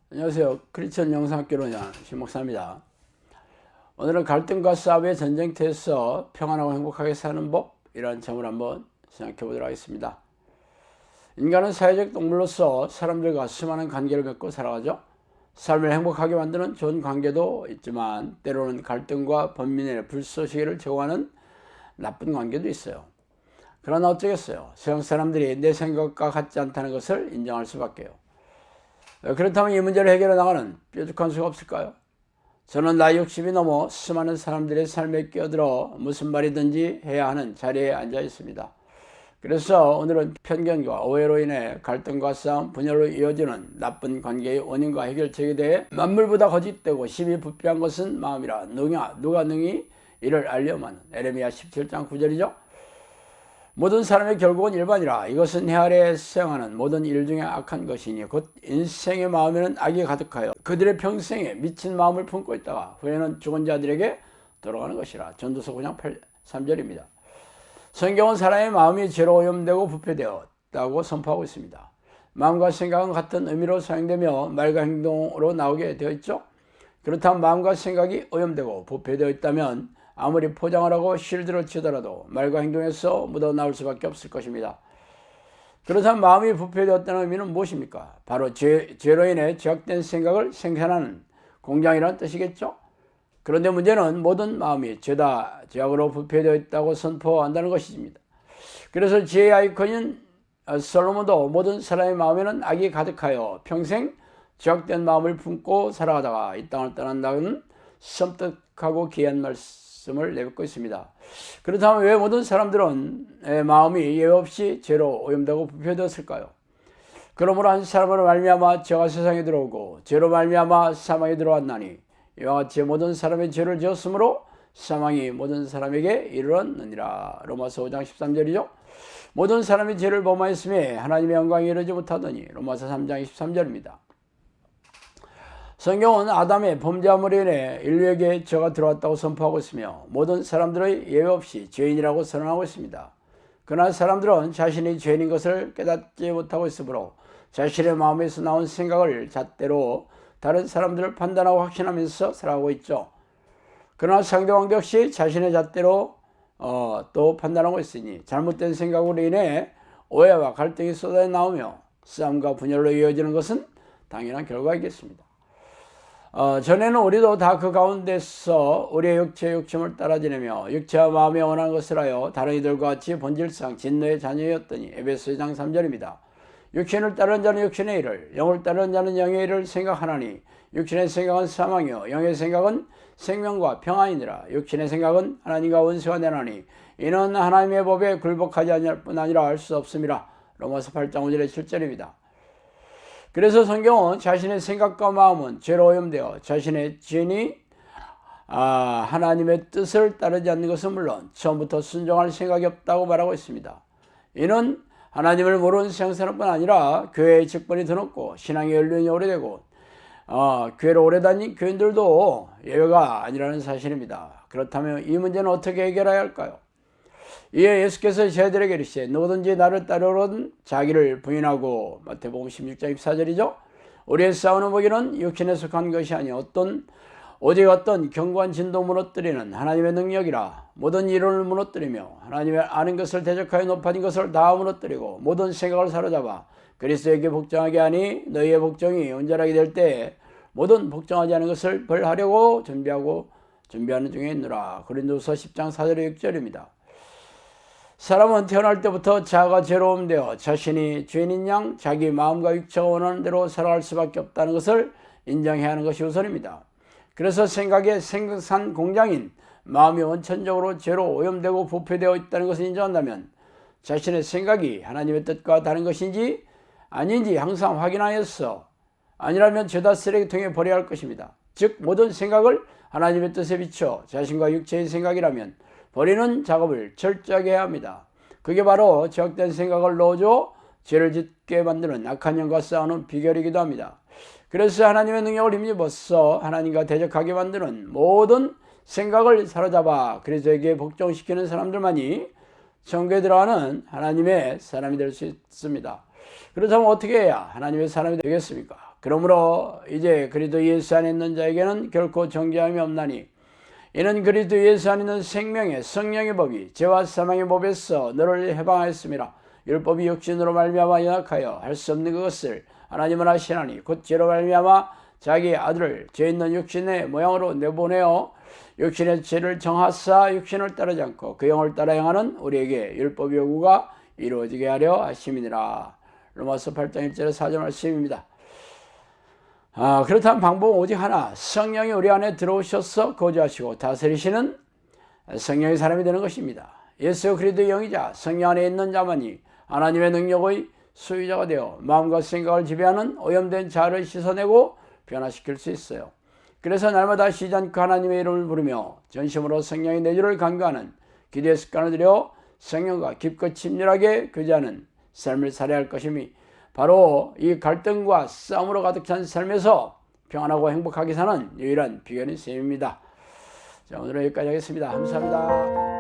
안녕하세요. 크리스천 영상학교론의 신목사입니다. 오늘은 갈등과 싸움의 전쟁터에서 평안하고 행복하게 사는 법이라는 점을 한번 생각해 보도록 하겠습니다. 인간은 사회적 동물로서 사람들과 수많은 관계를 맺고 살아가죠. 삶을 행복하게 만드는 좋은 관계도 있지만 때로는 갈등과 번민의 불쏘시개를 제공하는 나쁜 관계도 있어요. 그러나 어쩌겠어요. 세상 사람들이 내 생각과 같지 않다는 것을 인정할 수밖에요. 그렇다면 이 문제를 해결해 나가는 뾰족한 수가 없을까요? 저는 나이 60이 넘어 수많은 사람들의 삶에 끼어들어 무슨 말이든지 해야 하는 자리에 앉아 있습니다. 그래서 오늘은 편견과 오해로 인해 갈등과 싸움, 분열로 이어지는 나쁜 관계의 원인과 해결책에 대해 만물보다 거짓되고 심히 부패한 것은 마음이라 누가 능히 이를 알려마는 에레미야 17장 9절이죠. 모든 사람의 결국은 일반이라. 이것은 해 아래에 수행하는 모든 일 중에 악한 것이니 곧 인생의 마음에는 악이 가득하여 그들의 평생에 미친 마음을 품고 있다가 후에는 죽은 자들에게 돌아가는 것이라. 전도서 9장 3절입니다. 성경은 사람의 마음이 죄로 오염되고 부패되었다고 선포하고 있습니다. 마음과 생각은 같은 의미로 사용되며 말과 행동으로 나오게 되어 있죠. 그렇다면 마음과 생각이 오염되고 부패되어 있다면 아무리 포장을 하고 실드를 치더라도 말과 행동에서 묻어나올 수밖에 없을 것입니다. 그렇다면 마음이 부패되었다는 의미는 무엇입니까? 바로 죄로 인해 죄악된 생각을 생산하는 공장이라는 뜻이겠죠. 그런데 문제는 모든 마음이 죄악으로 부패되어 있다고 선포한다는 것입니다. 그래서 지혜의 아이콘인 솔로몬도 모든 사람의 마음에는 악이 가득하여 평생 죄악된 마음을 품고 살아가다가 이 땅을 떠난다는 섬뜩하고 귀한 말씀을 내뱉고 있습니다. 그렇다면 왜 모든 사람들은 마음이 예외 없이 죄로 오염되고 부패되었을까요? 그러므로 한 사람으로 말미암아 죄가 세상에 들어오고 죄로 말미암아 사망에 들어왔나니 이와 같이 모든 사람의 죄를 지었으므로 사망이 모든 사람에게 이르렀느니라. 로마서 5장 13절이죠. 모든 사람이 죄를 범하였음에 하나님의 영광에 이르지 못하더니. 로마서 3장 23절입니다. 성경은 아담의 범죄함으로 인해 인류에게 죄가 들어왔다고 선포하고 있으며 모든 사람들의 예외 없이 죄인이라고 선언하고 있습니다. 그러나 사람들은 자신이 죄인인 것을 깨닫지 못하고 있으므로 자신의 마음에서 나온 생각을 잣대로 다른 사람들을 판단하고 확신하면서 살아가고 있죠. 그러나 상대방도 역시 자신의 잣대로 또 판단하고 있으니 잘못된 생각으로 인해 오해와 갈등이 쏟아져 나오며 싸움과 분열로 이어지는 것은 당연한 결과이겠습니다. 전에는 우리도 다 그 가운데서 우리의 육체의 욕심을 따라 지내며 육체와 마음에 원하는 것을 하여 다른 이들과 같이 본질상 진노의 자녀였더니. 에베소 2장 3절입니다. 육신을 따르는 자는 육신의 일을, 영을 따르는 자는 영의 일을 생각하나니 육신의 생각은 사망이요 영의 생각은 생명과 평안이니라. 육신의 생각은 하나님과 원수가 되나니 이는 하나님의 법에 굴복하지 아니할 뿐 아니라 할 수 없음이라. 로마서 8장 5절의 7절입니다. 그래서 성경은 자신의 생각과 마음은 죄로 오염되어 자신의 죄인이 하나님의 뜻을 따르지 않는 것은 물론 처음부터 순종할 생각이 없다고 말하고 있습니다. 이는 하나님을 모르는 세상사람뿐 아니라 교회의 직분이 드높고 신앙의 연륜이 오래되고 교회를 오래 다닌 교인들도 예외가 아니라는 사실입니다. 그렇다면 이 문제는 어떻게 해결해야 할까요? 이에 예수께서 저희들에게 이르시되 누구든지 나를 따르려거든 자기를 부인하고. 마태복음 16장 24절이죠. 우리의 싸우는 무기는 육신에 속한 것이 아니요 오직 어떤 견고한 진도 무너뜨리는 하나님의 능력이라. 모든 이론을 무너뜨리며 하나님의 아는 것을 대적하여 높아진 것을 다 무너뜨리고 모든 생각을 사로잡아 그리스도에게 복종하게 하니 너희의 복종이 온전하게 될 때에 모든 복종하지 않은 것을 벌하려고 준비하는 중에 있노라. 고린도서 10장 4절에 6절입니다. 사람은 태어날 때부터 자아가 죄로움 되어 자신이 죄인인 양 자기 마음과 육체가 원하는 대로 살아갈 수밖에 없다는 것을 인정해야 하는 것이 우선입니다. 그래서 생각의 생산 공장인 마음이 원천적으로 죄로 오염되고 부패되어 있다는 것을 인정한다면 자신의 생각이 하나님의 뜻과 다른 것인지 아닌지 항상 확인하여서 아니라면 죄다 쓰레기통에 버려야 할 것입니다. 즉 모든 생각을 하나님의 뜻에 비춰 자신과 육체의 생각이라면 버리는 작업을 철저하게 해야 합니다. 그게 바로 죄악된 생각을 넣어줘 죄를 짓게 만드는 악한 영과 싸우는 비결이기도 합니다. 그래서 하나님의 능력을 힘입어서 하나님과 대적하게 만드는 모든 생각을 사로잡아 그리스도에게 복종시키는 사람들만이 천국에 들어가는 하나님의 사람이 될 수 있습니다. 그렇다면 어떻게 해야 하나님의 사람이 되겠습니까? 그러므로 이제 그리스도 예수 안에 있는 자에게는 결코 정죄함이 없나니 이는 그리스도 예수 안에 있는 생명의 성령의 법이 죄와 사망의 법에서 너를 해방하였음이라. 율법이 육신으로 말미암아 연약하여 할 수 없는 그것을 하나님은 하시나니 곧 죄로 말미암아 자기 아들을 죄 있는 육신의 모양으로 내보내어 육신의 죄를 정하사 육신을 따르지 않고 그 영을 따라 행하는 우리에게 율법의 요구가 이루어지게 하려 하심이니라. 로마서 8장 1절에 4절 말씀입니다. 그렇다면 방법은 오직 하나, 성령이 우리 안에 들어오셔서 거주하시고 다스리시는 성령의 사람이 되는 것입니다. 예수 그리스도의 영이자 성령 안에 있는 자만이 하나님의 능력의 소유자가 되어 마음과 생각을 지배하는 오염된 자아를 씻어내고 변화시킬 수 있어요. 그래서 날마다 쉬지 않고 하나님의 이름을 부르며 전심으로 성령의 내주를 간구하는 기도의 습관을 들여 성령과 깊고 친밀하게 교제하는 삶을 살아야 할 것임이 바로 이 갈등과 싸움으로 가득 찬 삶에서 평안하고 행복하게 사는 유일한 비결인 셈입니다. 자, 오늘은 여기까지 하겠습니다. 감사합니다.